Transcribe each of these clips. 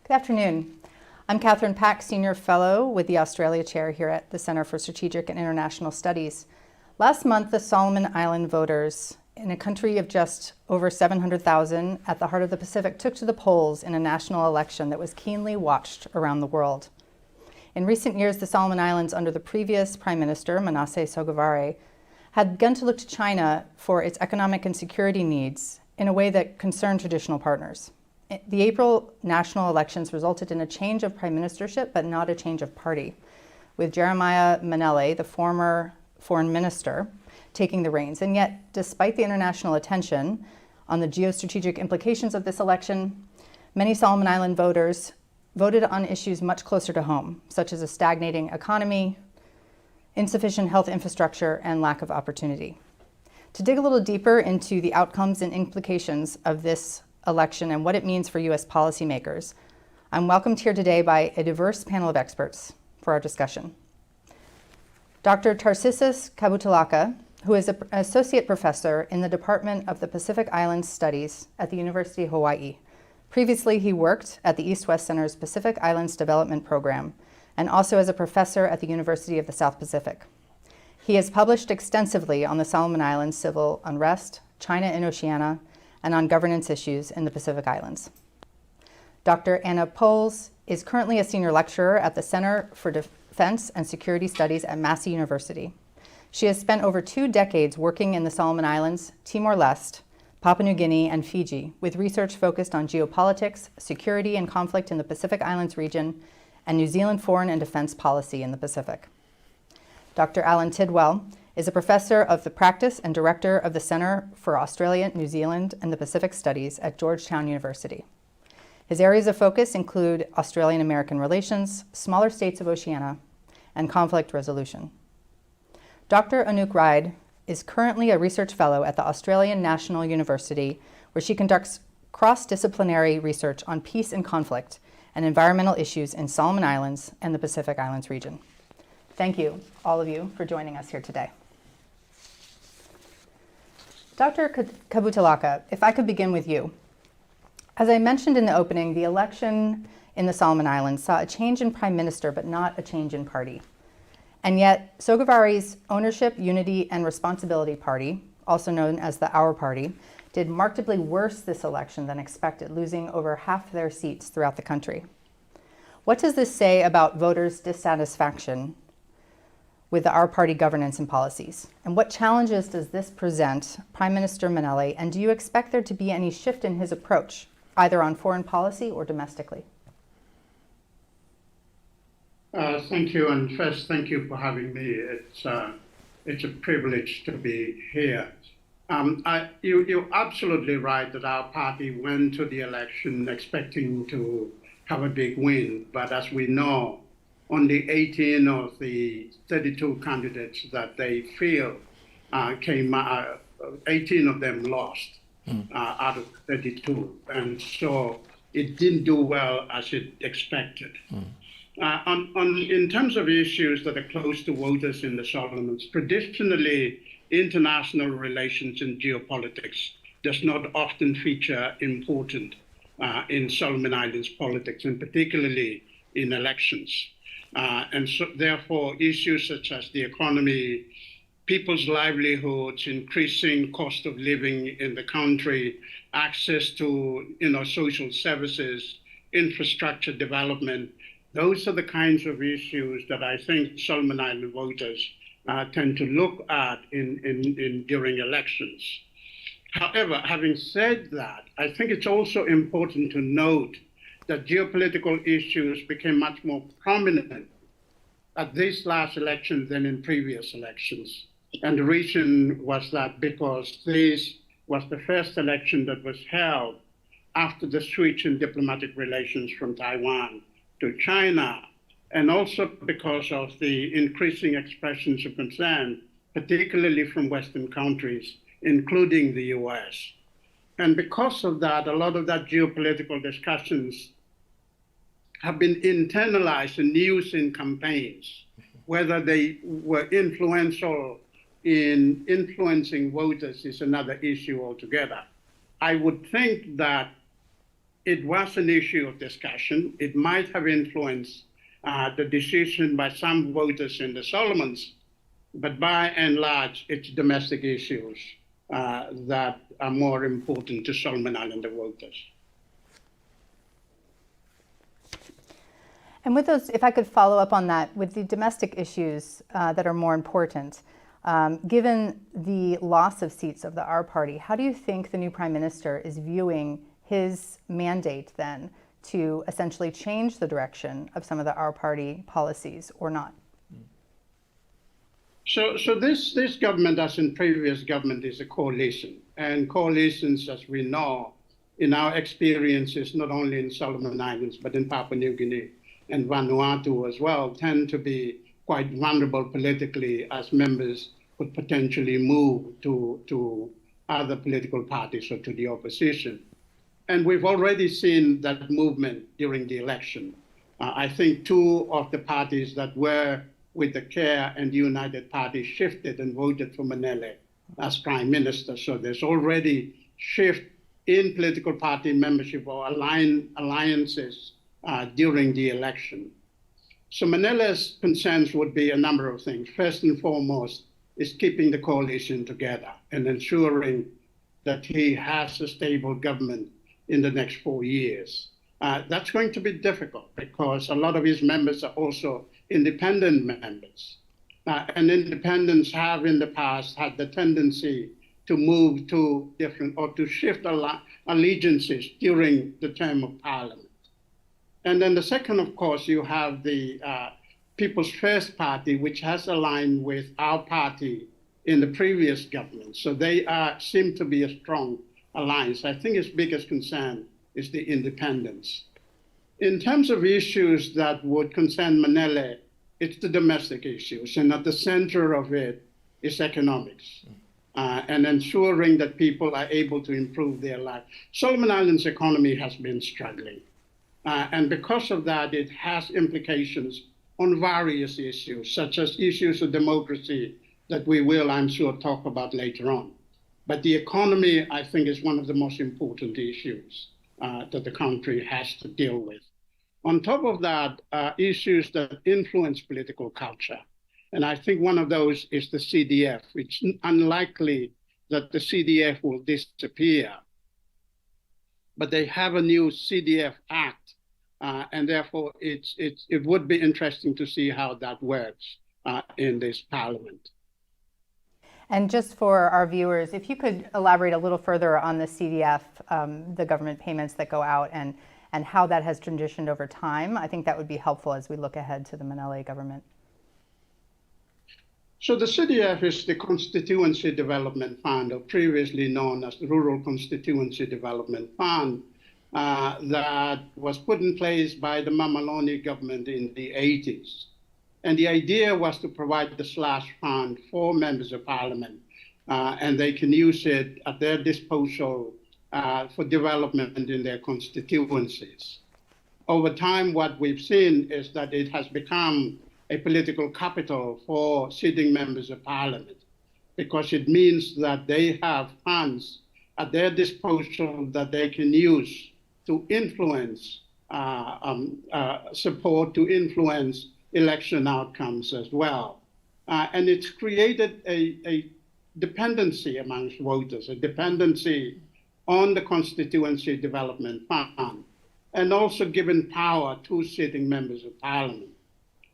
Good afternoon. I'm Kathryn Paik, Senior Fellow with the Australia Chair here at the Center for Strategic and International Studies. Last month, the Solomon Island voters, in a country of just over 700,000 at the heart of the Pacific, took to the polls in a national election that was keenly watched around the world. In recent years, the Solomon Islands, under the previous Prime Minister, Manasseh Sogavare, had begun to look to China for its economic and security needs in a way that concerned traditional partners. The April national elections resulted in a change of prime ministership, but not a change of party, with Jeremiah Manele, the former foreign minister, taking the reins. And yet, despite the international attention on the geo-strategic implications of this election, many Solomon Island voters voted on issues much closer to home, such as a stagnating economy, insufficient health infrastructure, and lack of opportunity. To dig a little deeper into the outcomes and implications of this election and what it means for U.S. policymakers, I'm welcomed here today by a diverse panel of experts for our discussion. Dr. Tarcisius Kabutaulaka, who is an associate professor in the Department of the Pacific Islands Studies at the University of Hawaii. Previously, he worked at the East-West Center's Pacific Islands Development Program and also as a professor at the University of the South Pacific. He has published extensively on the Solomon Islands civil unrest, China and Oceania, and on governance issues in the Pacific Islands. Dr. Anna Powles is currently a senior lecturer at the Center for Defense and Security Studies at Massey University. She has spent over 2 decades working in the Solomon Islands, Timor-Leste, Papua New Guinea, and Fiji, with research focused on geopolitics, security and conflict in the Pacific Islands region, and New Zealand foreign and defense policy in the Pacific. Dr. Alan Tidwell is a professor of the practice and director of the Center for Australia, New Zealand, and the Pacific Studies at Georgetown University. His areas of focus include Australian-American relations, smaller states of Oceania, and conflict resolution. Dr. Anouk Ride is currently a research fellow at the Australian National University, where she conducts cross-disciplinary research on peace and conflict and environmental issues in Solomon Islands and the Pacific Islands region. Thank you, all of you, for joining us here today. Dr. Kabutaulaka, if I could begin with you. As I mentioned in the opening, the election in the Solomon Islands saw a change in prime minister, but not a change in party. And yet, Sogavare's Ownership, Unity, and Responsibility Party, also known as the Our Party, did markedly worse this election than expected, losing over half their seats throughout the country. What does this say about voters' dissatisfaction with the Our Party governance and policies? And what challenges does this present Prime Minister Manele, and do you expect there to be any shift in his approach, either on foreign policy or domestically? Thank you, and first, thank you for having me. It's a privilege to be here. You're absolutely right that our party went to the election expecting to have a big win, but as we know, only 18 of the 32 candidates that they feel came out, 18 of them lost out of 32, and so it didn't do well as it expected. In terms of issues that are close to voters in the Solomons, traditionally, international relations and geopolitics does not often feature important in Solomon Islands politics, and particularly in elections. And so, therefore, issues such as the economy, people's livelihoods, increasing cost of living in the country, access to social services, infrastructure development, those are the kinds of issues that I think Solomon Island voters tend to look at during elections. However, having said that, I think it's also important to note that geopolitical issues became much more prominent at this last election than in previous elections. And the reason was that because this was the first election that was held after the switch in diplomatic relations from Taiwan to China, and also because of the increasing expressions of concern, particularly from Western countries, including the US. And because of that, a lot of that geopolitical discussions have been internalized and used in campaigns, whether they were influential in influencing voters is another issue altogether. I would think that it was an issue of discussion. It might have influenced the decision by some voters in the Solomons, but by and large, it's domestic issues that are more important to Solomon Islander voters. And with those, if I could follow up on that, with the domestic issues that are more important, given the loss of seats of the Our Party, how do you think the new Prime Minister is viewing his mandate then to essentially change the direction of some of the Our Party policies or not? So this government, as in previous government, is a coalition. And coalitions, as we know, in our experiences, not only in Solomon Islands, but in Papua New Guinea and Vanuatu as well, tend to be quite vulnerable politically, as members could potentially move to other political parties or to the opposition. And we've already seen that movement during the election. I think two of the parties that were with the CARE and the United Party shifted and voted for Manele as Prime Minister. So there's already shift in political party membership or alliances during the election. So Manele's concerns would be a number of things. First and foremost is keeping the coalition together and ensuring that he has a stable government in the next 4 years. That's going to be difficult because a lot of his members are also independent members. And independents have in the past had the tendency to move to different or to shift allegiances during the term of Parliament. And then the second, of course, you have the People's First Party, which has aligned with our party in the previous government. So they seem to be a strong alliance. I think his biggest concern is the independence. In terms of issues that would concern Manele, it's the domestic issues, and at the center of it is economics and ensuring that people are able to improve their life. Solomon Islands' economy has been struggling. And because of that, it has implications on various issues, such as issues of democracy that we will, I'm sure, talk about later on. But the economy, I think, is one of the most important issues that the country has to deal with. On top of that, issues that influence political culture. And I think one of those is the CDF. It's unlikely that the CDF will disappear, but they have a new CDF Act, and therefore it would be interesting to see how that works in this Parliament. And just for our viewers, if you could elaborate a little further on the CDF, the government payments that go out, and how that has transitioned over time, I think that would be helpful as we look ahead to the Manele government. So the CDF is the Constituency Development Fund, or previously known as the Rural Constituency Development Fund, that was put in place by the Mamaloni government in the 80s. And the idea was to provide the slash fund for members of parliament, and they can use it at their disposal for development in their constituencies. Over time, what we've seen is that it has become a political capital for sitting members of parliament, because it means that they have funds at their disposal that they can use to influence support, to influence election outcomes as well. And it's created a dependency amongst voters, a dependency on the Constituency Development Fund, and also given power to sitting members of parliament.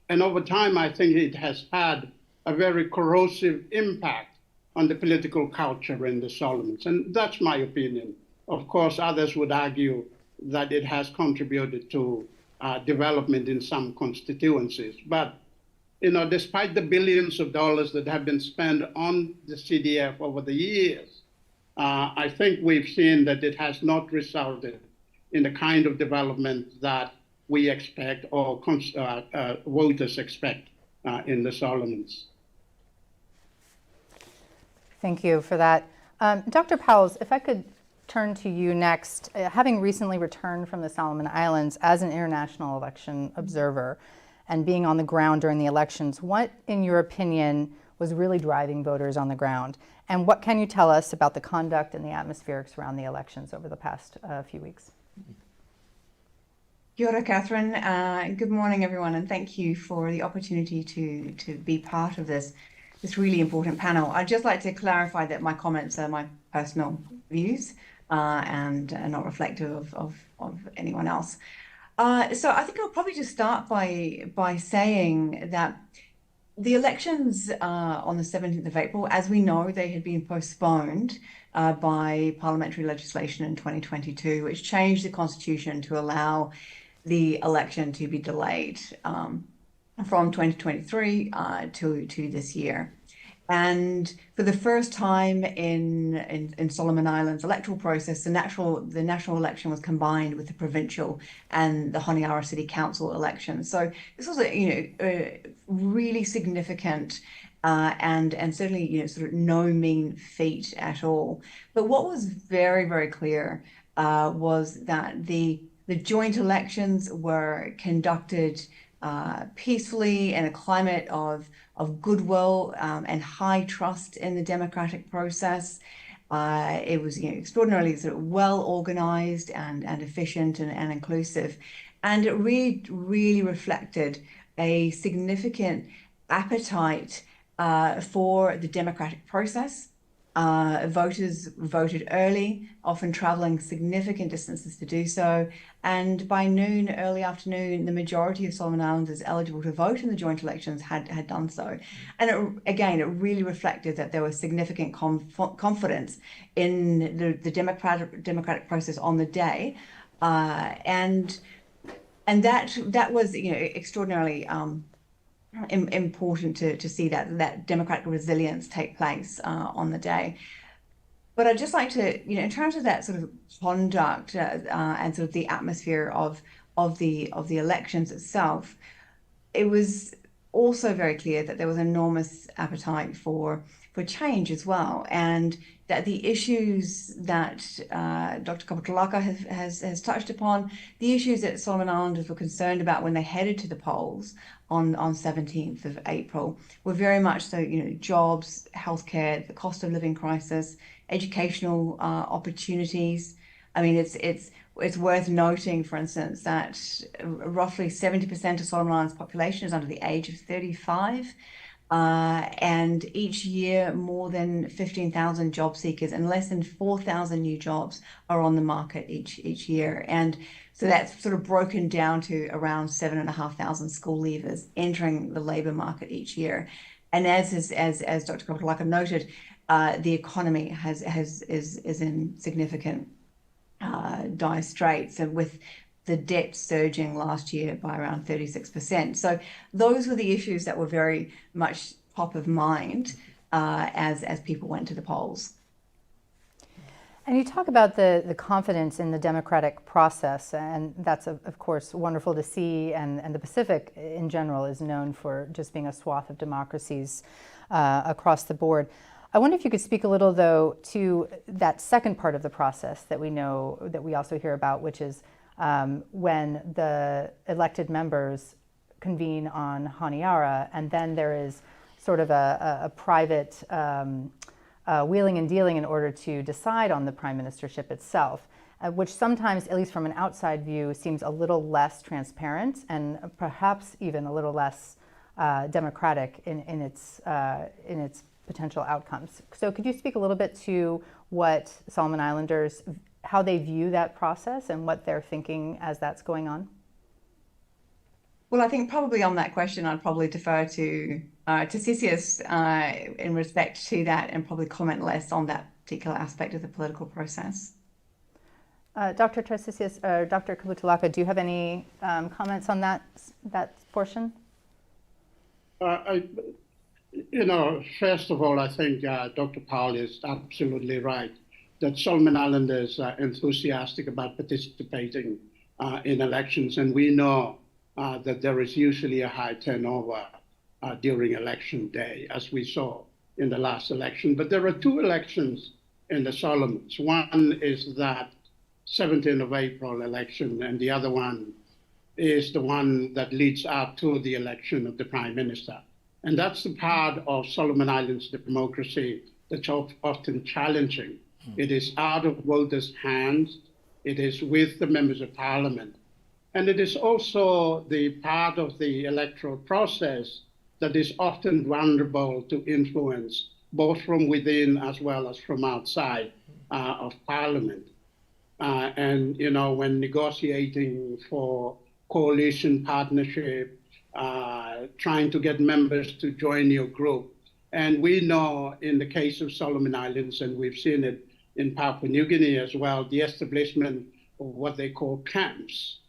And over time, I think it has had a very corrosive impact on the political culture in the Solomons. And that's my opinion. Of course, others would argue that it has contributed to development in some constituencies. But, you know, despite the billions of dollars that have been spent on the CDF over the years, I think we've seen that it has not resulted in the kind of development that we expect or voters expect in the Solomons. Thank you for that. Dr. Powles, if I could turn to you next. Having recently returned from the Solomon Islands as an international election observer and being on the ground during the elections, what, in your opinion, was really driving voters on the ground? And what can you tell us about the conduct and the atmospherics around the elections over the past few weeks? Kia ora, Kathryn. Good morning, everyone, and thank you for the opportunity to be part of this really important panel. I'd just like to clarify that my comments are my personal views and are not reflective of anyone else. So I think I'll probably just start by saying that the elections on the 17th of April, as we know, they had been postponed by parliamentary legislation in 2022, which changed the constitution to allow the election to be delayed from 2023 to this year. And for the first time in Solomon Islands electoral process, the national election was combined with the provincial and the Honiara City Council election. So this was a really significant and certainly sort of no mean feat at all. But what was very, very clear was that the joint elections were conducted peacefully in a climate of goodwill and high trust in the democratic process. It was extraordinarily sort of well organized and efficient and inclusive. And it really reflected a significant appetite for the democratic process. Voters voted early, often traveling significant distances to do so. And by noon, early afternoon, the majority of Solomon Islanders eligible to vote in the joint elections had done so. And it really reflected that there was significant confidence in the democratic process on the day. And that was extraordinarily important to see that democratic resilience take place on the day. But I'd just like to, in terms of that sort of conduct and sort of the atmosphere of the elections itself, it was also very clear that there was enormous appetite for change as well, and that the issues that Dr. Kabutaulaka has touched upon, the issues that Solomon Islanders were concerned about when they headed to the polls on 17th of April were very much so, jobs, healthcare, the cost of living crisis, educational opportunities. I mean, it's worth noting, for instance, that roughly 70% of Solomon Islands population is under the age of 35. And each year, more than 15,000 job seekers and less than 4,000 new jobs are on the market each year. And so that's sort of broken down to around 7,500 school leavers entering the labor market each year. And as Dr. Kabutaulaka noted, the economy is in significant dire straits, and with the debt surging last year by around 36%. So those were the issues that were very much top of mind as people went to the polls. And you talk about the confidence in the democratic process, and that's of course wonderful to see, and the Pacific in general is known for just being a swath of democracies across the board. I wonder if you could speak a little, though, to that second part of the process that we know, that we also hear about, which is when the elected members convene on Honiara, and then there is sort of a private wheeling and dealing in order to decide on the prime ministership itself, which sometimes, at least from an outside view, seems a little less transparent and perhaps even a little less democratic in its potential outcomes. So could you speak a little bit to what Solomon Islanders, how they view that process and what they're thinking as that's going on? Well, I think probably on that question, I'd probably defer to CSIS in respect to that, and probably comment less on that particular aspect of the political process. Dr. Tarcisius, or Dr. Kabutaulaka, do you have any comments on that portion? First of all, I think Dr. Powell is absolutely right that Solomon Islanders are enthusiastic about participating in elections, and we know that there is usually a high turnover during election day, as we saw in the last election. But there are two elections in the Solomons. One is that 17th of April election, and the other one is the one that leads up to the election of the Prime Minister. And that's the part of Solomon Islands democracy that's often challenging. It is out of voters' hands. It is with the members of parliament. And it is also the part of the electoral process that is often vulnerable to influence, both from within as well as from outside of Parliament. And, you know, when negotiating for coalition partnership, trying to get members to join your group. And we know in the case of Solomon Islands, and we've seen it in Papua New Guinea as well, the establishment of what they call camps,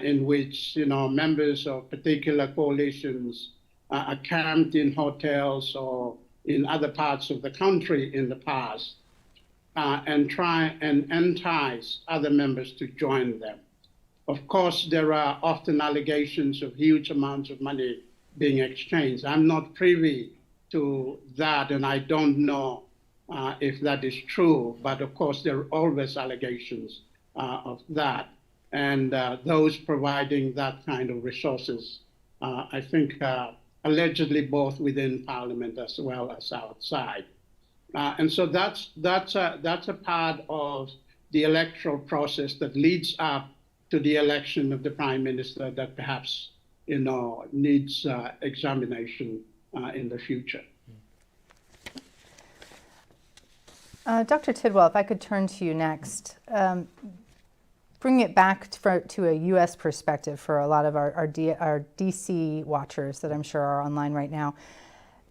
in which, you know, members of particular coalitions are camped in hotels or in other parts of the country in the past, and try and entice other members to join them. Of course, there are often allegations of huge amounts of money being exchanged. I'm not privy to that, and I don't know if that is true, but of course, there are always allegations of that. And those providing that kind of resources, I think, allegedly both within Parliament as well as outside. And so that's a part of the electoral process that leads up to the election of the Prime Minister that perhaps, you know, needs examination in the future. Dr. Tidwell, if I could turn to you next. Bring it back to a U.S. perspective for a lot of our D.C. watchers that I'm sure are online right now.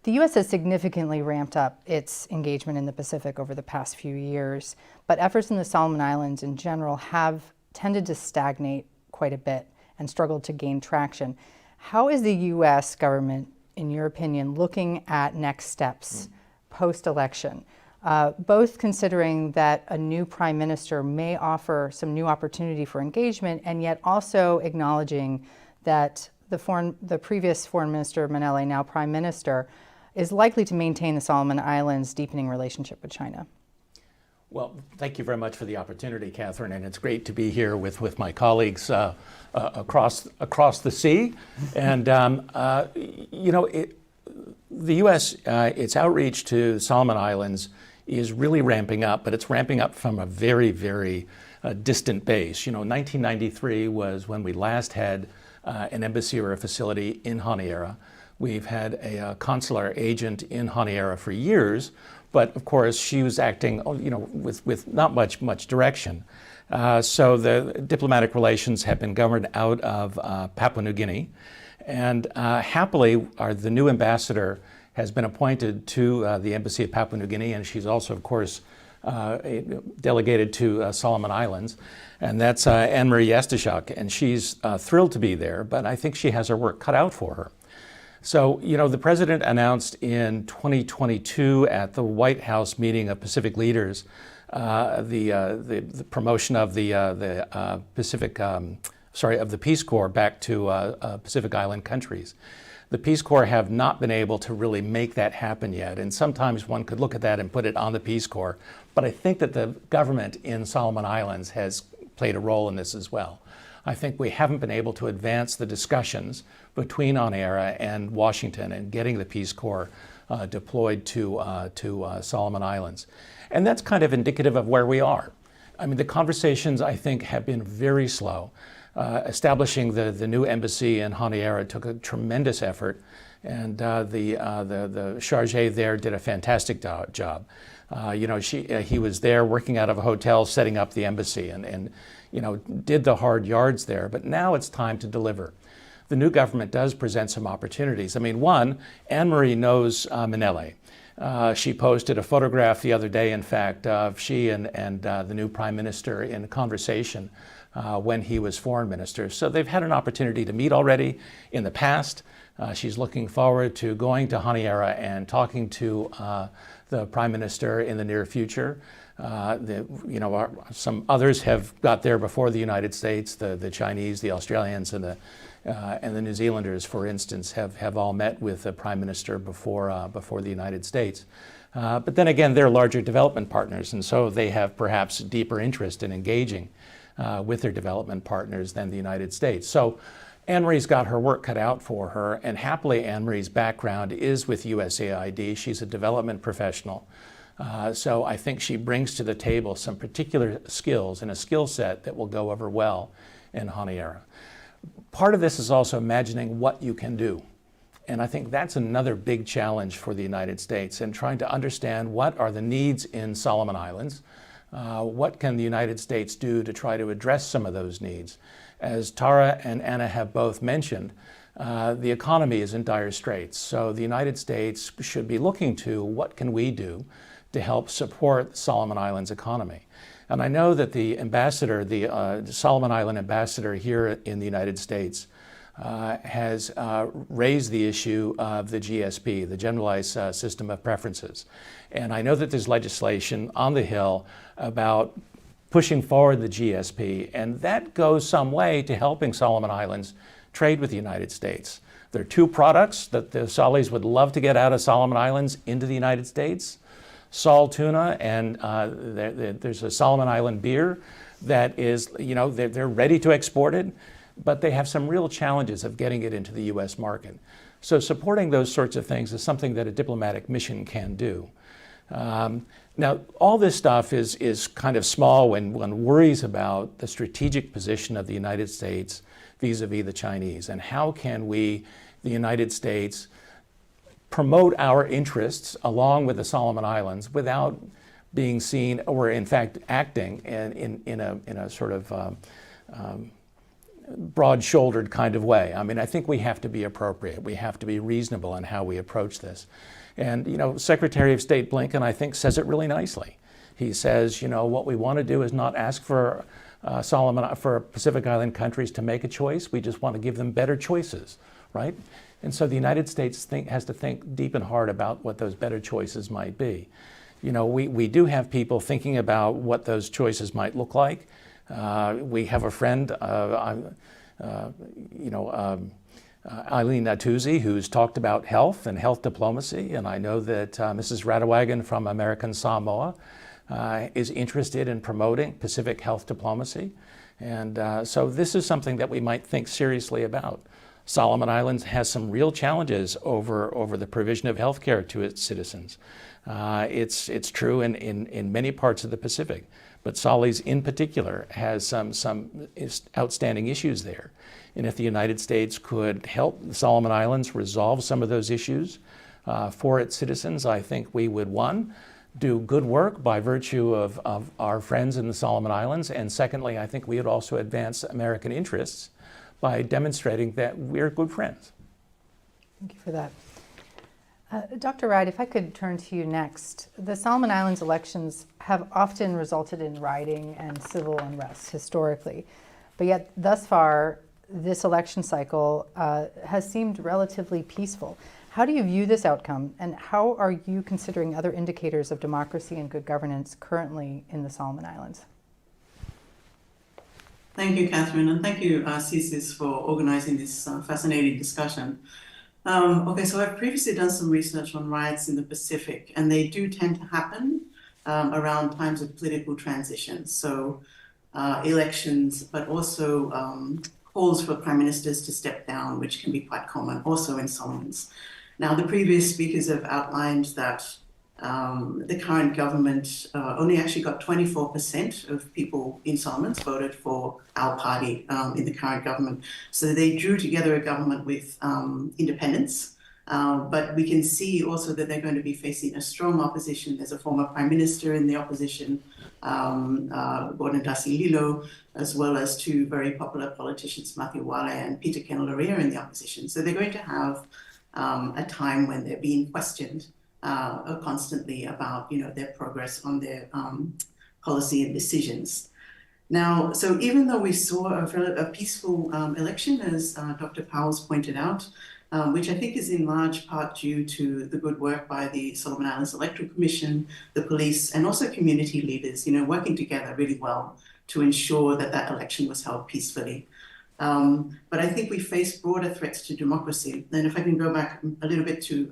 The U.S. has significantly ramped up its engagement in the Pacific over the past few years, but efforts in the Solomon Islands in general have tended to stagnate quite a bit and struggled to gain traction. How is the U.S. government, in your opinion, looking at next steps post-election? Both considering that a new prime minister may offer some new opportunity for engagement, and yet also acknowledging that the previous foreign minister, Manele, now prime minister, is likely to maintain the Solomon Islands' deepening relationship with China. Well, thank you very much for the opportunity, Kathryn, and it's great to be here with my colleagues across the sea. And you know, the U.S. Its outreach to Solomon Islands is really ramping up, but it's ramping up from a very, very distant base. You know, 1993 was when we last had an embassy or a facility in Honiara. We've had a consular agent in Honiara for years, but of course she was acting, you know, with not much direction. So the diplomatic relations have been governed out of Papua New Guinea, and happily the new ambassador has been appointed to the Embassy of Papua New Guinea, and she's also, of course, delegated to Solomon Islands, and that's Anne-Marie Yastashuk, and she's thrilled to be there, but I think she has her work cut out for her. So, you know, the president announced in 2022 at the White House meeting of Pacific leaders the promotion of the Peace Corps back to Pacific Island countries. The Peace Corps have not been able to really make that happen yet, and sometimes one could look at that and put it on the Peace Corps, but I think that the government in Solomon Islands has played a role in this as well. I think we haven't been able to advance the discussions between Honiara and Washington and getting the Peace Corps deployed to Solomon Islands. And that's kind of indicative of where we are. I mean, the conversations, I think, have been very slow. Establishing the new embassy in Honiara took a tremendous effort, and the charge there did a fantastic job. You know, he was there working out of a hotel, setting up the embassy, and you know, did the hard yards there. But now it's time to deliver. The new government does present some opportunities. I mean, one, Anne-Marie knows Manele. She posted a photograph the other day, in fact, of she and the new prime minister in a conversation when he was foreign minister. So they've had an opportunity to meet already in the past. She's looking forward to going to Honiara and talking to the prime minister in the near future. Some others have got there before the United States. The Chinese, the Australians, and the New Zealanders, for instance, have all met with the prime minister before the United States. But then again, they're larger development partners, and so they have perhaps deeper interest in engaging with their development partners than the United States. So Anne-Marie's got her work cut out for her, and happily Anne-Marie's background is with USAID. She's a development professional. So I think she brings to the table some particular skills and a skill set that will go over well and Honiara. Part of this is also imagining what you can do. And I think that's another big challenge for the United States, and trying to understand what are the needs in Solomon Islands. What can the United States do to try to address some of those needs? As Tara and Anna have both mentioned, the economy is in dire straits. So the United States should be looking to what can we do to help support the Solomon Islands economy. And I know that the ambassador, the Solomon Island ambassador here in the United States, has raised the issue of the GSP, the Generalized System of Preferences. And I know that there's legislation on the Hill about pushing forward the GSP, and that goes some way to helping Solomon Islands trade with the United States. There are two products that the Solis would love to get out of Solomon Islands into the United States: Sol tuna, and there's a Solomon Island beer that is, they're ready to export it, but they have some real challenges of getting it into the U.S. market. So supporting those sorts of things is something that a diplomatic mission can do. Now, all this stuff is kind of small when one worries about the strategic position of the United States vis-a-vis the Chinese, and how can we, the United States, promote our interests along with the Solomon Islands without being seen, or in fact acting in a sort of broad-shouldered kind of way. I mean, I think we have to be appropriate. We have to be reasonable in how we approach this. And, Secretary of State Blinken, I think, says it really nicely. He says, what we want to do is not ask for for Pacific Island countries to make a choice. We just want to give them better choices, right? And so the United States has to think deep and hard about what those better choices might be. We do have people thinking about what those choices might look like. We have a friend, Eileen Natuzzi, who's talked about health and health diplomacy, and I know that Mrs. Radewagen from American Samoa is interested in promoting Pacific health diplomacy. And so this is something that we might think seriously about. Solomon Islands has some real challenges over the provision of health care to its citizens. It's true in many parts of the Pacific, but Solis in particular has some outstanding issues there. And if the United States could help the Solomon Islands resolve some of those issues for its citizens, I think we would, one, do good work by virtue of our friends in the Solomon Islands, and secondly, I think we would also advance American interests by demonstrating that we're good friends. Thank you for that. Dr. Ride, if I could turn to you next. The Solomon Islands elections have often resulted in rioting and civil unrest historically, but yet thus far, this election cycle has seemed relatively peaceful. How do you view this outcome, and how are you considering other indicators of democracy and good governance currently in the Solomon Islands? Thank you, Kathryn, and thank you, CSIS, for organizing this fascinating discussion. Okay, so I've previously done some research on riots in the Pacific, and they do tend to happen around times of political transition. So elections, but also calls for prime ministers to step down, which can be quite common also in Solomons. Now, the previous speakers have outlined that the current government only actually got 24% of people in Solomons voted for our party in the current government. So they drew together a government with independents, but we can see also that they're going to be facing a strong opposition. There's a former prime minister in the opposition, Gordon Dasililo, as well as two very popular politicians, Matthew Wale and Peter Kenlaria, in the opposition. So they're going to have a time when they're being questioned constantly about their progress on their policy and decisions. Now, so even though we saw a peaceful election, as Dr. Powles pointed out, which I think is in large part due to the good work by the Solomon Islands Electoral Commission, the police, and also community leaders, working together really well to ensure that that election was held peacefully. But I think we face broader threats to democracy. And if I can go back a little bit to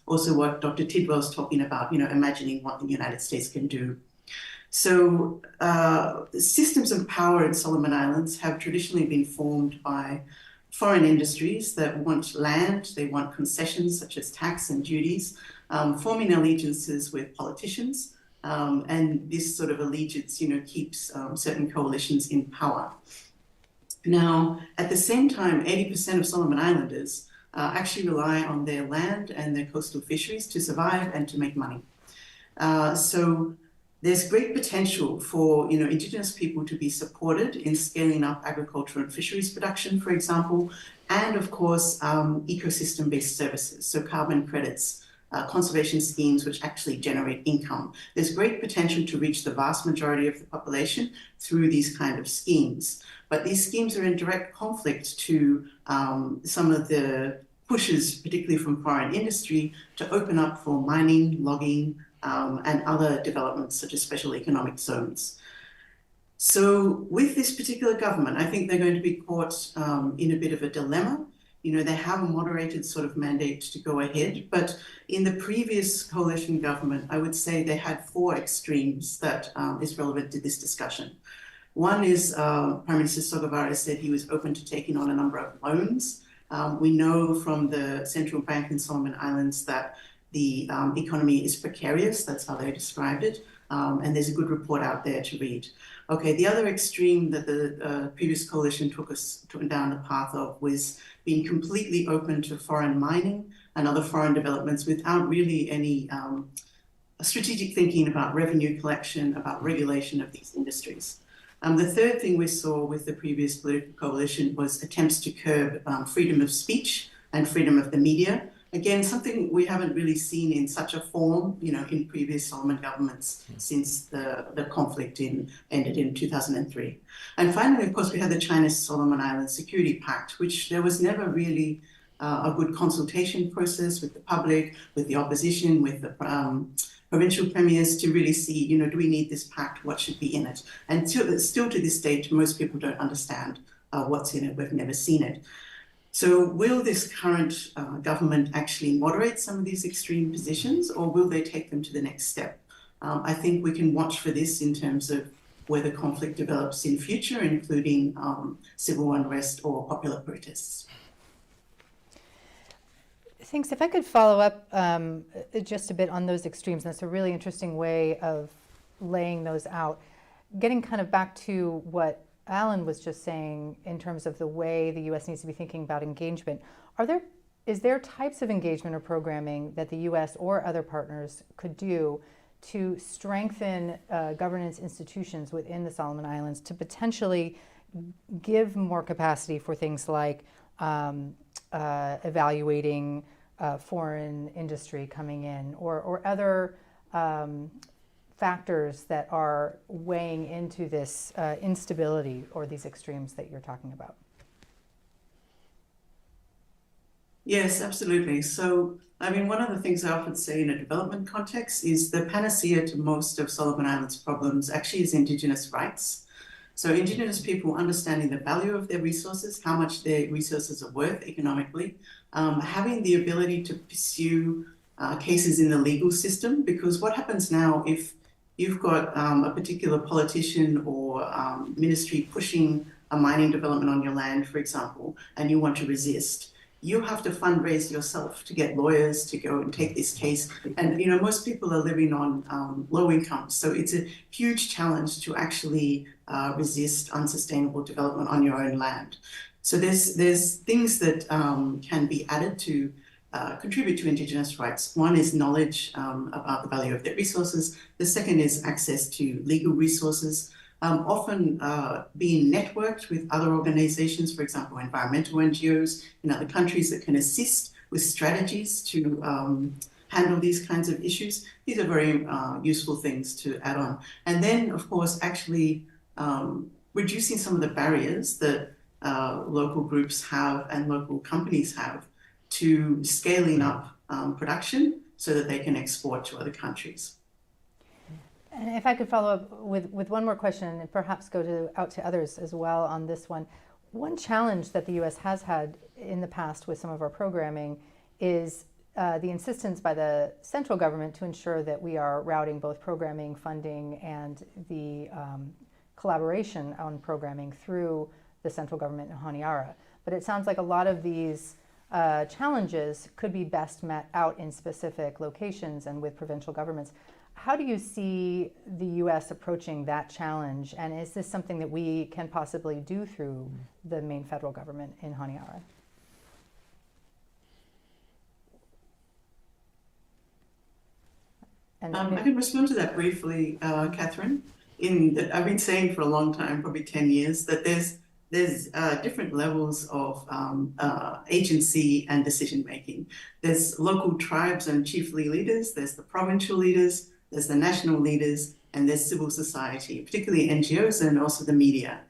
also what Dr. Tidwell's talking about, imagining what the United States can do. So systems of power in Solomon Islands have traditionally been formed by foreign industries that want land, they want concessions such as tax and duties, forming allegiances with politicians. And this sort of allegiance, keeps certain coalitions in power. Now, at the same time, 80% of Solomon Islanders actually rely on their land and their coastal fisheries to survive and to make money. So there's great potential for Indigenous people to be supported in scaling up agriculture and fisheries production, for example, and of course ecosystem-based services, so carbon credits, conservation schemes which actually generate income. There's great potential to reach the vast majority of the population through these kind of schemes. But these schemes are in direct conflict to some of the pushes, particularly from foreign industry, to open up for mining, logging, and other developments such as special economic zones. So with this particular government, I think they're going to be caught in a bit of a dilemma. They have a moderated sort of mandate to go ahead, but in the previous coalition government, I would say they had 4 extremes that is relevant to this discussion. One is Prime Minister Sogavare said he was open to taking on a number of loans. We know from the central bank in Solomon Islands that the economy is precarious. That's how they described it. And there's a good report out there to read. Okay, the other extreme that the previous coalition took down the path of was being completely open to foreign mining and other foreign developments without really any strategic thinking about revenue collection, about regulation of these industries. The third thing we saw with the previous political coalition was attempts to curb freedom of speech and freedom of the media. Again, something we haven't really seen in such a form, in previous Solomon governments since the conflict ended in 2003. And finally, of course, we had the China-Solomon Islands Security Pact, which there was never really a good consultation process with the public, with the opposition, with the provincial premiers to really see, do we need this pact? What should be in it? And still to this date, most people don't understand what's in it. We've never seen it. So will this current government actually moderate some of these extreme positions, or will they take them to the next step? I think we can watch for this in terms of whether conflict develops in future, including civil unrest or popular protests. Thanks. If I could follow up just a bit on those extremes, that's a really interesting way of laying those out. Getting kind of back to what Alan was just saying in terms of the way the U.S. needs to be thinking about engagement, is there types of engagement or programming that the U.S. or other partners could do to strengthen governance institutions within the Solomon Islands to potentially give more capacity for things like evaluating foreign industry coming in or other factors that are weighing into this instability or these extremes that you're talking about? Yes, absolutely. So, one of the things I often say in a development context is the panacea to most of Solomon Islands' problems actually is Indigenous rights. So Indigenous people understanding the value of their resources, how much their resources are worth economically, having the ability to pursue cases in the legal system, because what happens now if you've got a particular politician or ministry pushing a mining development on your land, for example, and you want to resist, you have to fundraise yourself to get lawyers to go and take this case. And most people are living on low incomes, so it's a huge challenge to actually resist unsustainable development on your own land. So there's things that can be added to contribute to Indigenous rights. One is knowledge about the value of their resources. The second is access to legal resources, often being networked with other organizations, for example, environmental NGOs in other countries that can assist with strategies to handle these kinds of issues. These are very useful things to add on. And then, of course, actually reducing some of the barriers that local groups have and local companies have to scaling up production so that they can export to other countries. And if I could follow up with one more question and perhaps go out to others as well on this one. One challenge that the U.S. has had in the past with some of our programming is the insistence by the central government to ensure that we are routing both programming, funding, and the collaboration on programming through the central government in Honiara. But it sounds like a lot of these challenges could be best met out in specific locations and with provincial governments. How do you see the U.S. approaching that challenge? And is this something that we can possibly do through the main federal government in Honiara? And I can respond to that briefly, Kathryn. In that, I've been saying for a long time, probably 10 years, that there's different levels of agency and decision making. There's local tribes and chiefly leaders. There's the provincial leaders. There's the national leaders, and there's civil society, particularly NGOs and also the media.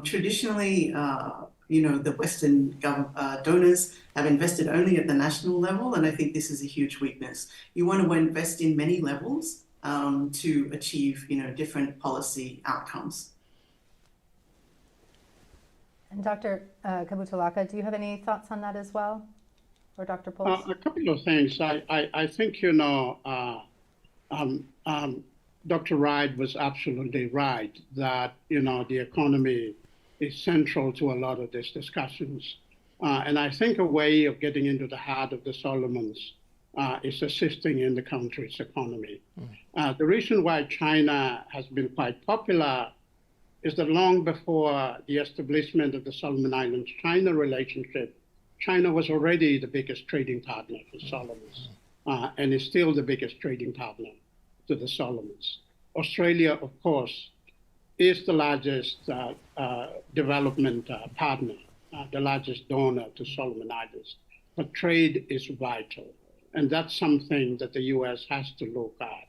Traditionally, the Western donors have invested only at the national level, and I think this is a huge weakness. You want to invest in many levels to achieve, different policy outcomes. And Dr. Kabutaulaka, do you have any thoughts on that as well? Or Dr. Powles? A couple of things. I think, Dr. Ride was absolutely right that, the economy is central to a lot of these discussions. And I think a way of getting into the heart of the Solomons is assisting in the country's economy. The reason why China has been quite popular is that long before the establishment of the Solomon Islands-China relationship, China was already the biggest trading partner for Solomons, and is still the biggest trading partner to the Solomons. Australia, of course, is the largest development partner, the largest donor to Solomon Islands. But trade is vital, and that's something that the U.S. has to look at.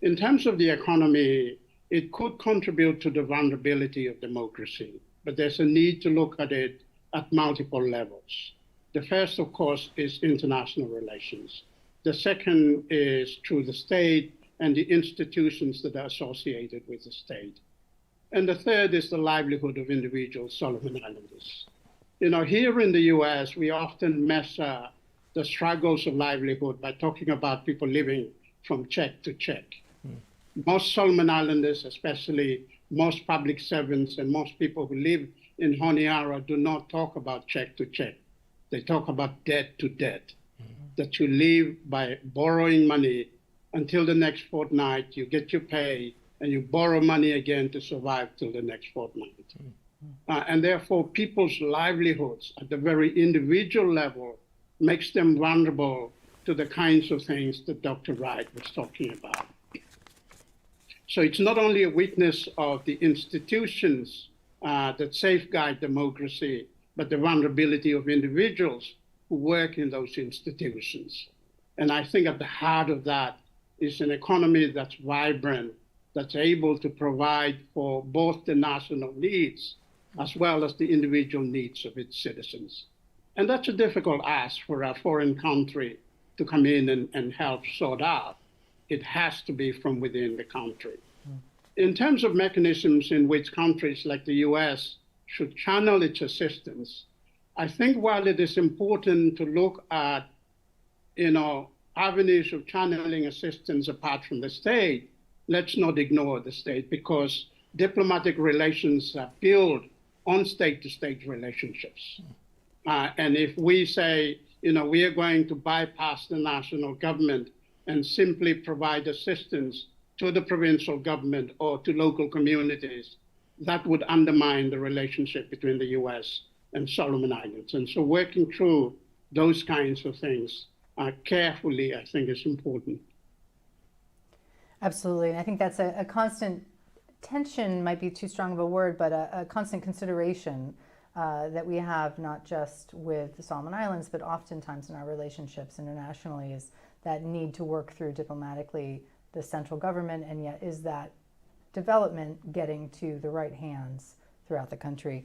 In terms of the economy, it could contribute to the vulnerability of democracy, but there's a need to look at it at multiple levels. The first, of course, is international relations. The second is through the state and the institutions that are associated with the state. And the third is the livelihood of individual Solomon Islanders. Here in the US, we often measure the struggles of livelihood by talking about people living from check to check. Most Solomon Islanders, especially most public servants and most people who live in Honiara, do not talk about check to check. They talk about debt to debt, that you live by borrowing money until the next fortnight, you get your pay, and you borrow money again to survive till the next fortnight. And therefore, people's livelihoods at the very individual level makes them vulnerable to the kinds of things that Dr. Wright was talking about. So it's not only a weakness of the institutions that safeguard democracy, but the vulnerability of individuals who work in those institutions. And I think at the heart of that is an economy that's vibrant, that's able to provide for both the national needs as well as the individual needs of its citizens. And that's a difficult ask for a foreign country to come in and help sort out. It has to be from within the country. In terms of mechanisms in which countries like the US should channel its assistance, I think while it is important to look at, avenues of channeling assistance apart from the state, let's not ignore the state, because diplomatic relations are built on state-to-state relationships. And if we say, we are going to bypass the national government and simply provide assistance to the provincial government or to local communities, that would undermine the relationship between the US and Solomon Islands. And so working through those kinds of things carefully, I think, is important. Absolutely, and I think that's a constant tension, might be too strong of a word, but a constant consideration that we have not just with the Solomon Islands, but oftentimes in our relationships internationally, is that need to work through diplomatically the central government, and yet is that development getting to the right hands throughout the country.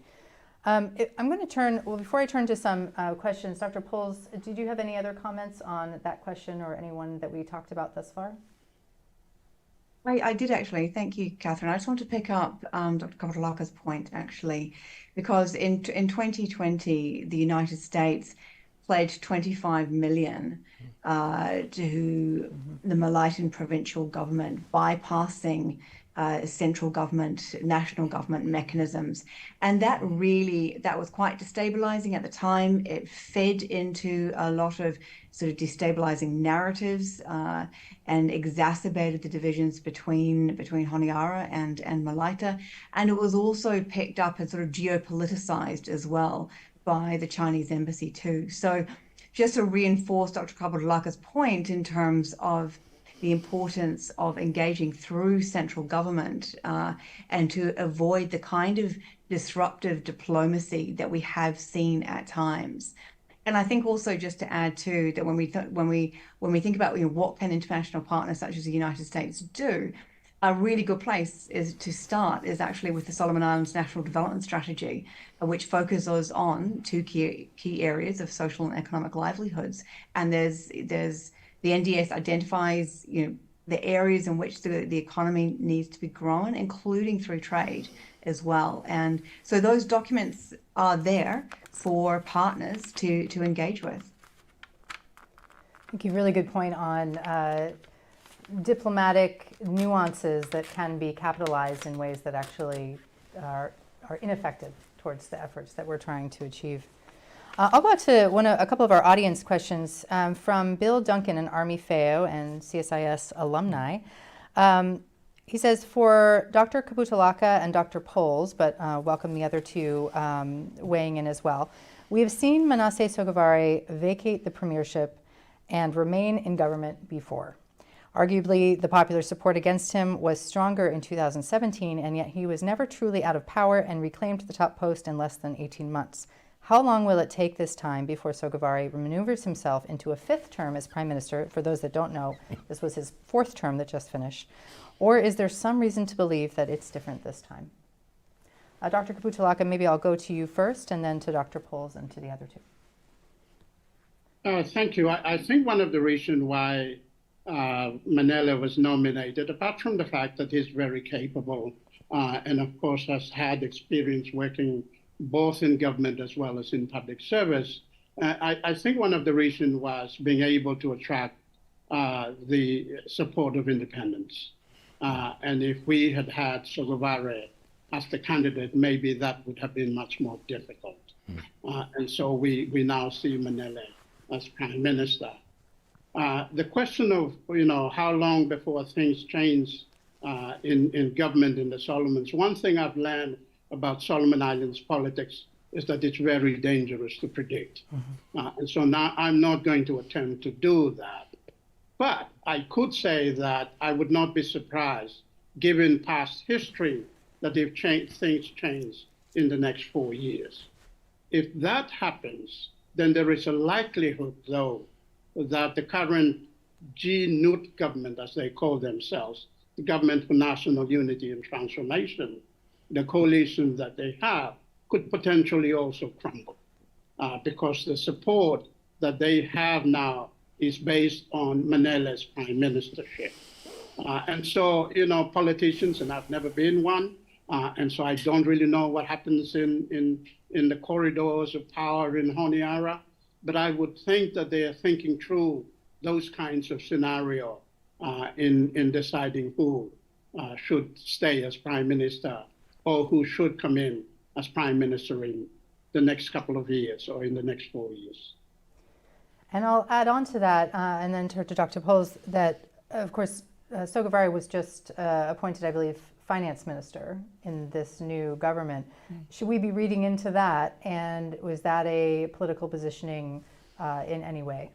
I'm going to turn, well, before I turn to some questions, Dr. Powles, did you have any other comments on that question or anyone that we talked about thus far? I did actually. Thank you, Kathryn. I just want to pick up Dr. Kabutaulaka's point, actually, because in 2020, the United States pledged $25 million to the Malayan provincial government, bypassing central government, national government mechanisms. And that was quite destabilizing at the time. It fed into a lot of sort of destabilizing narratives and exacerbated the divisions between Honiara and Malaita. And it was also picked up and sort of geopoliticized as well by the Chinese embassy too. So just to reinforce Dr. Kabutaulaka's point in terms of the importance of engaging through central government and to avoid the kind of disruptive diplomacy that we have seen at times. And I think also just to add too that when we think about what can international partners such as the United States do, a really good place to start is actually with the Solomon Islands National Development Strategy, which focuses on two key areas of social and economic livelihoods. And there's the NDS identifies, the areas in which the economy needs to be grown, including through trade as well. And so those documents are there for partners to engage with. Thank you. Really good point on diplomatic nuances that can be capitalized in ways that actually are ineffective towards the efforts that we're trying to achieve. I'll go to a couple of our audience questions from Bill Duncan, an Army FAO and CSIS alumni. He says, for Dr. Kabutaulaka and Dr. Powles, but welcome the other two weighing in as well, we have seen Manasseh Sogavare vacate the premiership and remain in government before. Arguably, the popular support against him was stronger in 2017, and yet he was never truly out of power and reclaimed the top post in less than 18 months. How long will it take this time before Sogavare maneuvers himself into a fifth term as Prime Minister? For those that don't know, this was his fourth term that just finished. Or is there some reason to believe that it's different this time? Dr. Kabutaulaka, maybe I'll go to you first, and then to Dr. Powles and to the other two. Thank you. I think one of the reasons why Manele was nominated, apart from the fact that he's very capable and of course has had experience working both in government as well as in public service, I think one of the reasons was being able to attract the support of independents. And if we had had Sogavare as the candidate, maybe that would have been much more difficult. And so we now see Manele as Prime Minister. The question of how long before things change in government in the Solomons, one thing I've learned about Solomon Islands politics is that it's very dangerous to predict. And so now I'm not going to attempt to do that. But I could say that I would not be surprised, given past history, that if things change in the next 4 years. If that happens, then there is a likelihood, though, that the current GNUT government, as they call themselves, the Government for National Unity and Transformation, the coalition that they have, could potentially also crumble because the support that they have now is based on Manele's prime ministership. And so, politicians, and I've never been one, and so I don't really know what happens in the corridors of power in Honiara, but I would think that they are thinking through those kinds of scenario in deciding who should stay as prime minister or who should come in as prime minister in the next couple of years or in the next 4 years. And I'll add on to that, and then turn to Dr. Powles, that, of course, Sogavare was just appointed, I believe, finance minister in this new government. Should we be reading into that, and was that a political positioning in any way?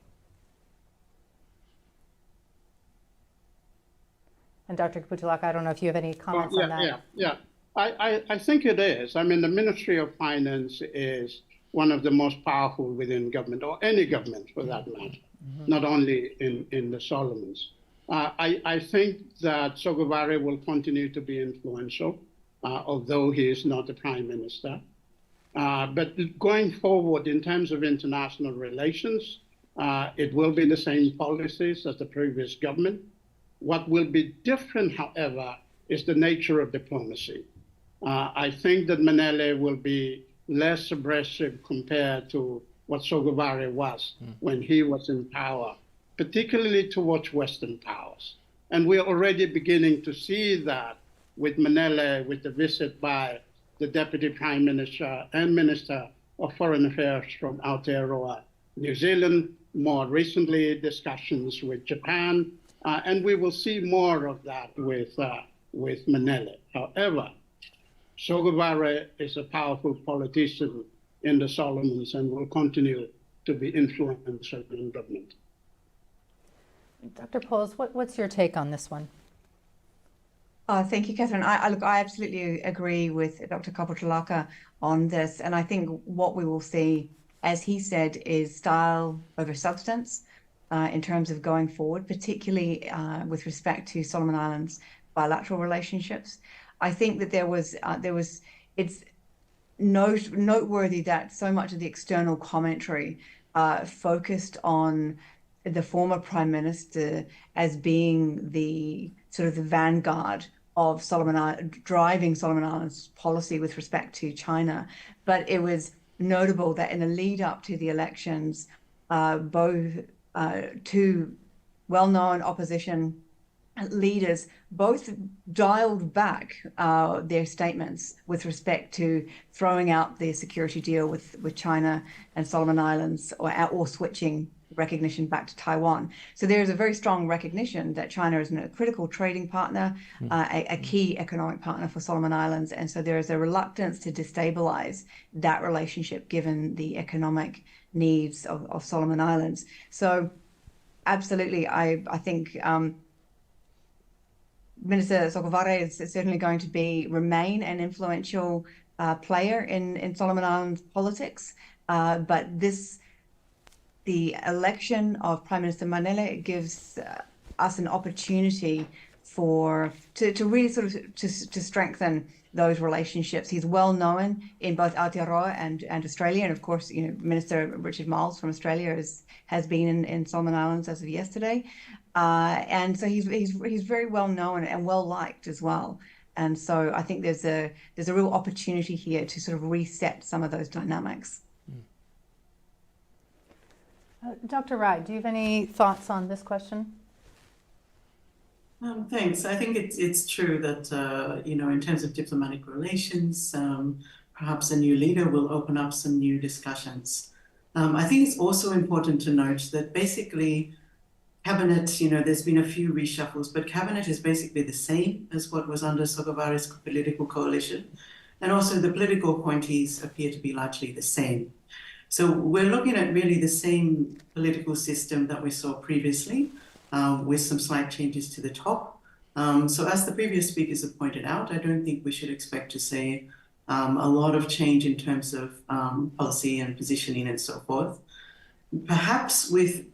And Dr. Kabutaulaka, I don't know if you have any comments on that. Yeah. I think it is. I mean, the Ministry of Finance is one of the most powerful within government, or any government for that matter, not only in the Solomons. I think that Sogavare will continue to be influential, although he is not the prime minister. But going forward, in terms of international relations, it will be the same policies as the previous government. What will be different, however, is the nature of diplomacy. I think that Manele will be less aggressive compared to what Sogavare was when he was in power, particularly towards Western powers. And we're already beginning to see that with Manele, with the visit by the Deputy Prime Minister and Minister of Foreign Affairs from Aotearoa, New Zealand, more recently discussions with Japan, and we will see more of that with Manele. However, Sogavare is a powerful politician in the Solomons and will continue to be influential in government. Dr. Powles, what's your take on this one? Thank you, Kathryn. I absolutely agree with Dr. Kabutaulaka on this, and I think what we will see, as he said, is style over substance in terms of going forward, particularly with respect to Solomon Islands bilateral relationships. I think that it's noteworthy that so much of the external commentary focused on the former Prime Minister as being the sort of the vanguard of driving Solomon Islands policy with respect to China. But it was notable that in the lead up to the elections, both two well-known opposition leaders both dialed back their statements with respect to throwing out the security deal with China and Solomon Islands, or switching recognition back to Taiwan. So there is a very strong recognition that China is a critical trading partner, a key economic partner for Solomon Islands. And so there is a reluctance to destabilize that relationship given the economic needs of Solomon Islands. So absolutely, I think Minister Sogavare is certainly going to remain an influential player in Solomon Islands politics. But the election of Prime Minister Manele gives us an opportunity to really sort of to strengthen those relationships. He's well known in both Aotearoa and Australia, and of course, Minister Richard Marles from Australia has been in Solomon Islands as of yesterday, and so he's very well known and well liked as well. And so I think there's a real opportunity here to sort of reset some of those dynamics. Dr. Ride, do you have any thoughts on this question? Thanks. I think it's true that, in terms of diplomatic relations, perhaps a new leader will open up some new discussions. I think it's also important to note that basically cabinet, there's been a few reshuffles, but cabinet is basically the same as what was under Sogavare's political coalition. And also the political appointees appear to be largely the same. So we're looking at really the same political system that we saw previously, with some slight changes to the top. So as the previous speakers have pointed out, I don't think we should expect to see a lot of change in terms of policy and positioning and so forth. Perhaps with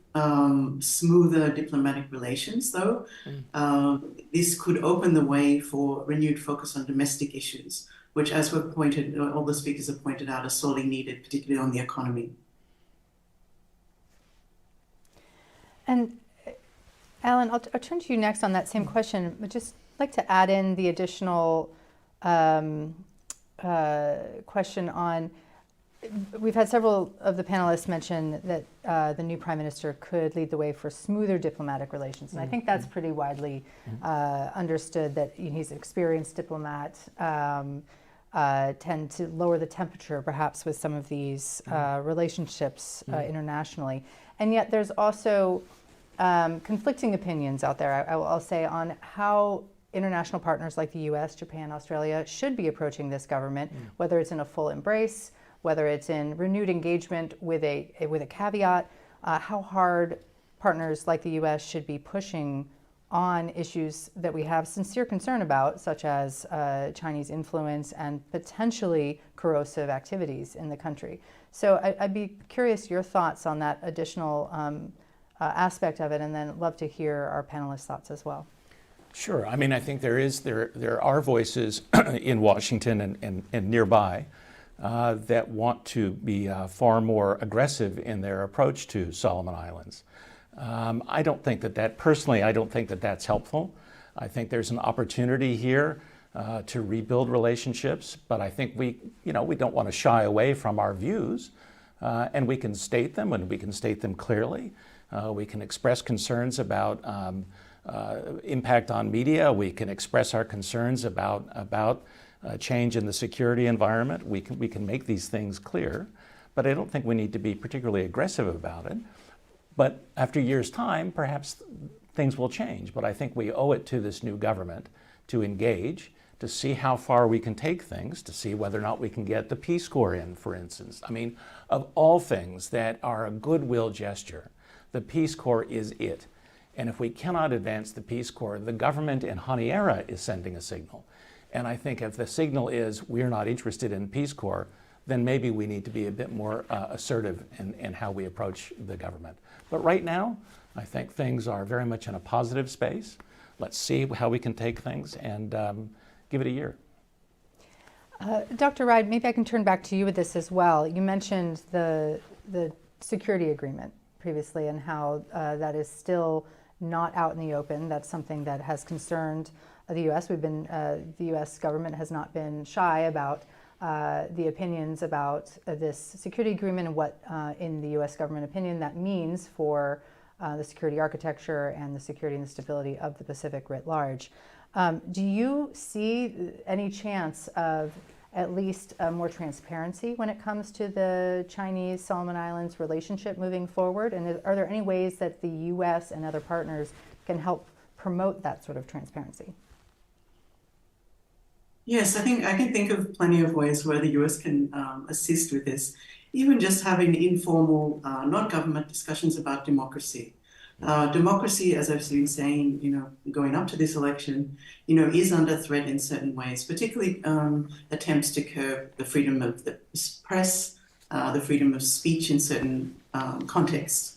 smoother diplomatic relations, though, this could open the way for renewed focus on domestic issues, which, as all the speakers have pointed out, are sorely needed, particularly on the economy. And Alan, I'll turn to you next on that same question. I'd just like to add in the additional question on, we've had several of the panelists mention that the new Prime Minister could lead the way for smoother diplomatic relations. And I think that's pretty widely understood, that he's an experienced diplomat, tend to lower the temperature perhaps with some of these relationships internationally. And yet there's also conflicting opinions out there, I'll say, on how international partners like the US, Japan, Australia should be approaching this government, whether it's in a full embrace, whether it's in renewed engagement with a caveat, how hard partners like the US should be pushing on issues that we have sincere concern about, such as Chinese influence and potentially corrosive activities in the country. So I'd be curious your thoughts on that additional aspect of it, and then love to hear our panelists' thoughts as well. Sure. I mean, I think there are voices in Washington and nearby that want to be far more aggressive in their approach to Solomon Islands. I don't think personally, I don't think that that's helpful. I think there's an opportunity here to rebuild relationships, but I think we don't want to shy away from our views, and we can state them, and we can state them clearly. We can express concerns about impact on media. We can express our concerns about change in the security environment. We can make these things clear, but I don't think we need to be particularly aggressive about it. But after a year's time, perhaps things will change. But I think we owe it to this new government to engage, to see how far we can take things, to see whether or not we can get the Peace Corps in, for instance. I mean, of all things that are a goodwill gesture, the Peace Corps is it. And if we cannot advance the Peace Corps, the government in Honiara is sending a signal. And I think if the signal is we're not interested in Peace Corps, then maybe we need to be a bit more assertive in how we approach the government. But right now, I think things are very much in a positive space. Let's see how we can take things and give it a year. Dr. Ride, maybe I can turn back to you with this as well. You mentioned the security agreement previously and how that is still not out in the open. That's something that has concerned the U.S. The U.S. government has not been shy about the opinions about this security agreement and what, in the U.S. government opinion, that means for the security architecture and the security and the stability of the Pacific writ large. Do you see any chance of at least more transparency when it comes to the Chinese Solomon Islands relationship moving forward? And are there any ways that the U.S. and other partners can help promote that sort of transparency? Yes, I can think of plenty of ways where the US can assist with this. Even just having informal, non-government discussions about democracy. Democracy, as I've been saying, going up to this election, is under threat in certain ways, particularly attempts to curb the freedom of the press, the freedom of speech in certain contexts.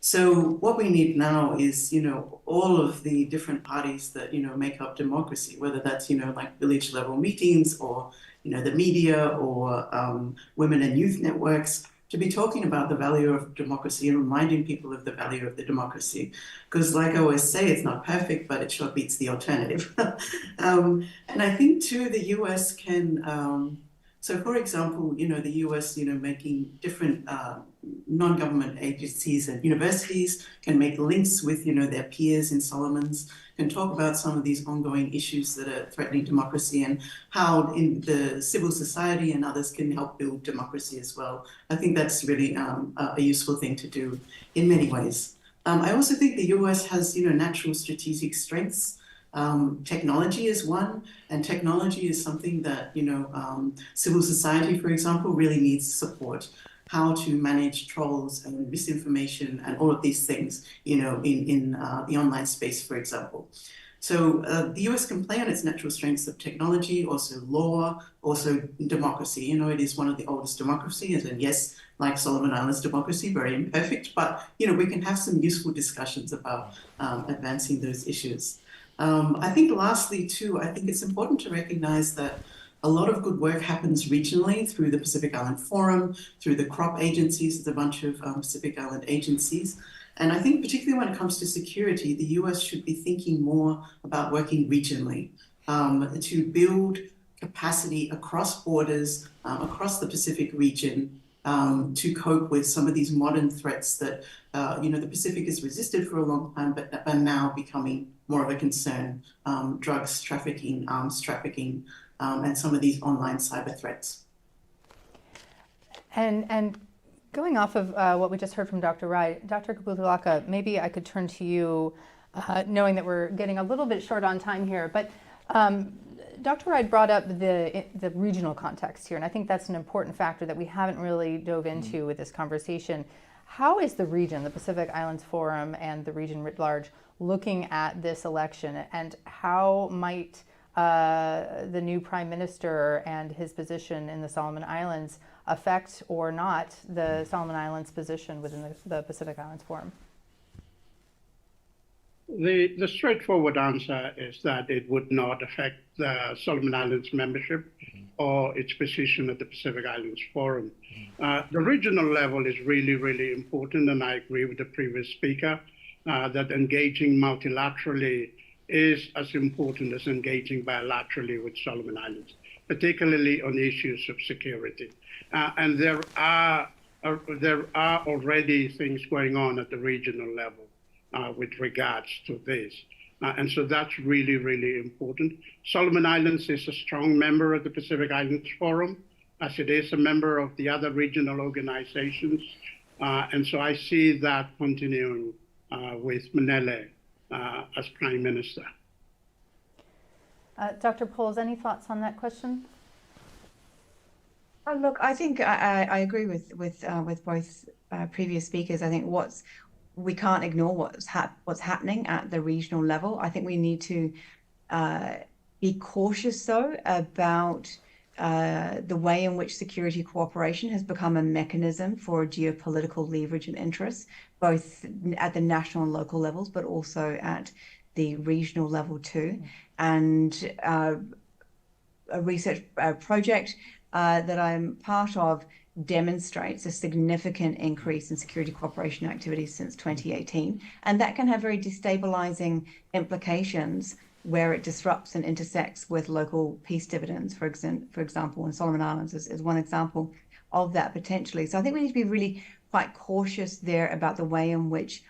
So what we need now is, all of the different parties that, make up democracy, whether that's, like village level meetings or, the media or women and youth networks, to be talking about the value of democracy and reminding people of the value of the democracy. Because like I always say, it's not perfect, but it sure beats the alternative. And I think too, the US can, so for example, the US, making different non-government agencies and universities can make links with, their peers in Solomons, can talk about some of these ongoing issues that are threatening democracy and how in the civil society and others can help build democracy as well. I think that's really a useful thing to do in many ways. I also think the US has, natural strategic strengths. Technology is one, and technology is something that, civil society, for example, really needs support. How to manage trolls and misinformation and all of these things, in the online space, for example. So the US can play on its natural strengths of technology, also law, also democracy. It is one of the oldest democracies, and yes, like Solomon Islands democracy, very imperfect, but, we can have some useful discussions about advancing those issues. I think lastly, too, I think it's important to recognize that a lot of good work happens regionally through the Pacific Island Forum, through the crop agencies, there's a bunch of Pacific Island agencies. And I think particularly when it comes to security, the US should be thinking more about working regionally to build capacity across borders, across the Pacific region, to cope with some of these modern threats that, the Pacific has resisted for a long time, but are now becoming more of a concern. Drugs trafficking, arms trafficking, and some of these online cyber threats. And going off of what we just heard from Dr. Ride, Dr. Kabutaulaka, maybe I could turn to you, knowing that we're getting a little bit short on time here, but Dr. Ride brought up the regional context here, and I think that's an important factor that we haven't really dove into with this conversation. How is the region, the Pacific Islands Forum and the region writ large, looking at this election, and how might the new Prime Minister and his position in the Solomon Islands affect or not the Solomon Islands position within the Pacific Islands Forum? The straightforward answer is that it would not affect the Solomon Islands membership or its position at the Pacific Islands Forum. The regional level is really, really important, and I agree with the previous speaker that engaging multilaterally is as important as engaging bilaterally with Solomon Islands, particularly on issues of security. And there are already things going on at the regional level. with regards to this. And so that's really, really important. Solomon Islands is a strong member of the Pacific Islands Forum, as it is a member of the other regional organizations. And so I see that continuing with Manele as Prime Minister. Dr. Powles, any thoughts on that question? Look, I think I agree with both previous speakers. I think we can't ignore what's happening at the regional level. I think we need to be cautious, though, about the way in which security cooperation has become a mechanism for geopolitical leverage and interests, both at the national and local levels, but also at the regional level too. And a research project that I'm part of demonstrates a significant increase in security cooperation activities since 2018. And that can have very destabilizing implications where it disrupts and intersects with local peace dividends, for example, in Solomon Islands is one example of that potentially. So I think we need to be really quite cautious there about the way in which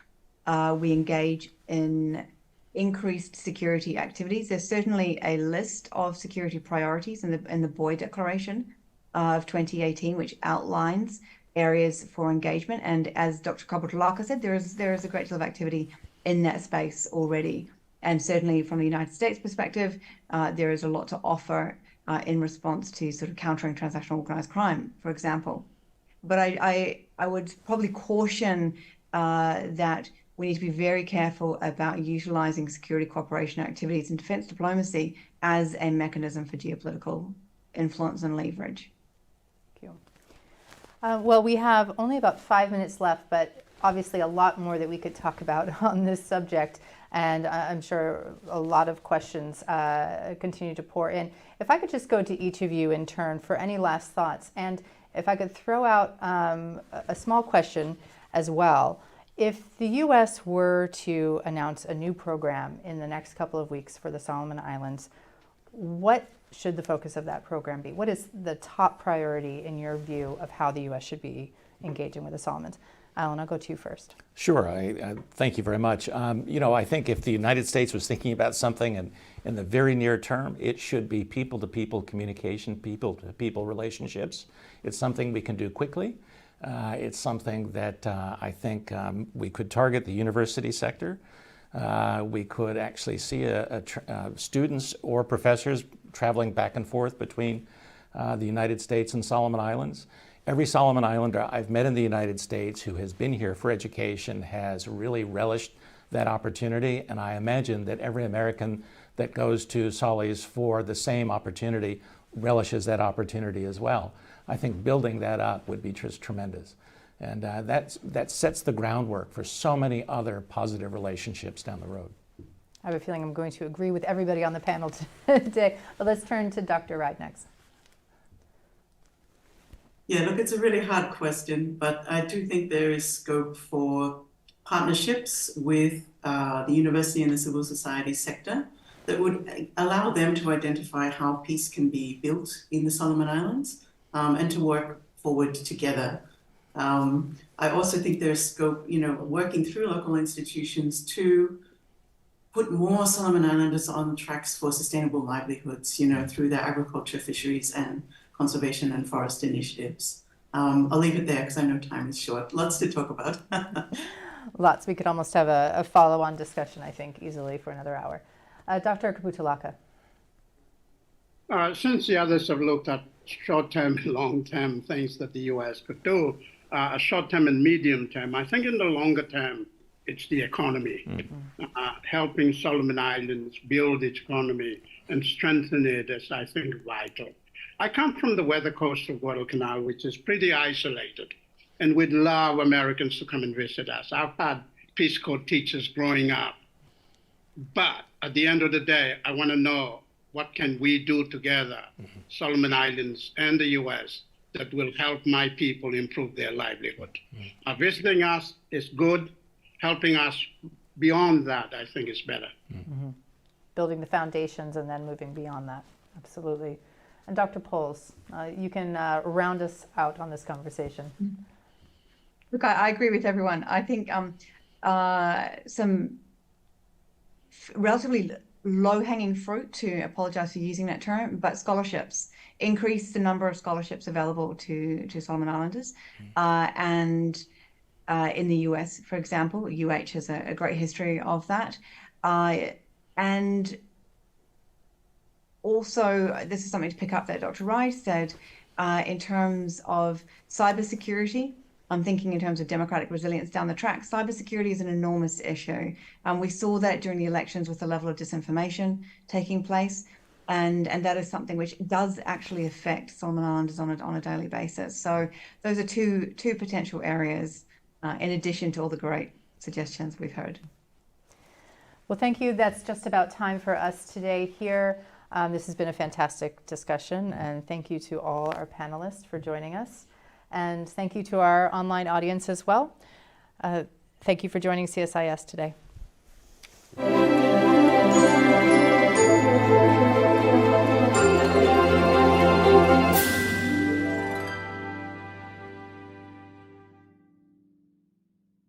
we engage in increased security activities. There's certainly a list of security priorities in the Boy Declaration of 2018, which outlines areas for engagement. And as Dr. Kabutaulaka said, there is a great deal of activity in that space already. And certainly from the United States perspective, there is a lot to offer in response to sort of countering transnational organized crime, for example. But I would probably caution that we need to be very careful about utilizing security cooperation activities and defense diplomacy as a mechanism for geopolitical influence and leverage. Thank you. Well, we have only about 5 minutes left, but obviously a lot more that we could talk about on this subject. And I'm sure a lot of questions continue to pour in. If I could just go to each of you in turn for any last thoughts, and if I could throw out a small question as well. If the U.S. were to announce a new program in the next couple of weeks for the Solomon Islands, what should the focus of that program be? What is the top priority in your view of how the U.S. should be engaging with the Solomons? Alan, I'll go to you first. Sure. I thank you very much. I think if the United States was thinking about something in the very near term, it should be people-to-people communication, people-to-people relationships. It's something we can do quickly. It's something that I think we could target the university sector. We could actually see students or professors traveling back and forth between the United States and Solomon Islands. Every Solomon Islander I've met in the United States who has been here for education has really relished that opportunity, and I imagine that every American that goes to Solis for the same opportunity relishes that opportunity as well. I think building that up would be just tremendous. And that sets the groundwork for so many other positive relationships down the road. I have a feeling I'm going to agree with everybody on the panel today, but let's turn to Dr. Ride next. Yeah, look, it's a really hard question, but I do think there is scope for partnerships with the university and the civil society sector that would allow them to identify how peace can be built in the Solomon Islands and to work forward together. I also think there's scope, working through local institutions to put more Solomon Islanders on tracks for sustainable livelihoods, through their agriculture, fisheries, and conservation and forest initiatives. I'll leave it there because I know time is short. Lots to talk about. Lots. We could almost have a follow-on discussion, I think, easily for another hour. Dr. Kabutaulaka. Since the others have looked at short-term and long-term things that the U.S. could do, short-term and medium-term, I think in the longer term, it's the economy. Helping Solomon Islands build its economy and strengthen it is, I think, vital. I come from the weather coast of Guadalcanal, which is pretty isolated, and we'd love Americans to come and visit us. I've had Peace Corps teachers growing up. But at the end of the day, I want to know what can we do together, Solomon Islands and the U.S., that will help my people improve their livelihood. Visiting us is good. Helping us beyond that, I think, is better. Building the foundations and then moving beyond that. Absolutely. And Dr. Powles, you can round us out on this conversation. Look, I agree with everyone. I think some relatively low-hanging fruit, to apologize for using that term, but scholarships. Increase the number of scholarships available to Solomon Islanders. And in the US, for example, UH has a great history of that. And also, this is something to pick up that Dr. Ride said, in terms of cybersecurity. I'm thinking in terms of democratic resilience down the track. Cybersecurity is an enormous issue. We saw that during the elections with the level of disinformation taking place. And that is something which does actually affect Solomon Islanders on a daily basis. So those are two potential areas, in addition to all the great suggestions we've heard. Well, thank you. That's just about time for us today here. This has been a fantastic discussion, and thank you to all our panelists for joining us. And thank you to our online audience as well. Thank you for joining CSIS today.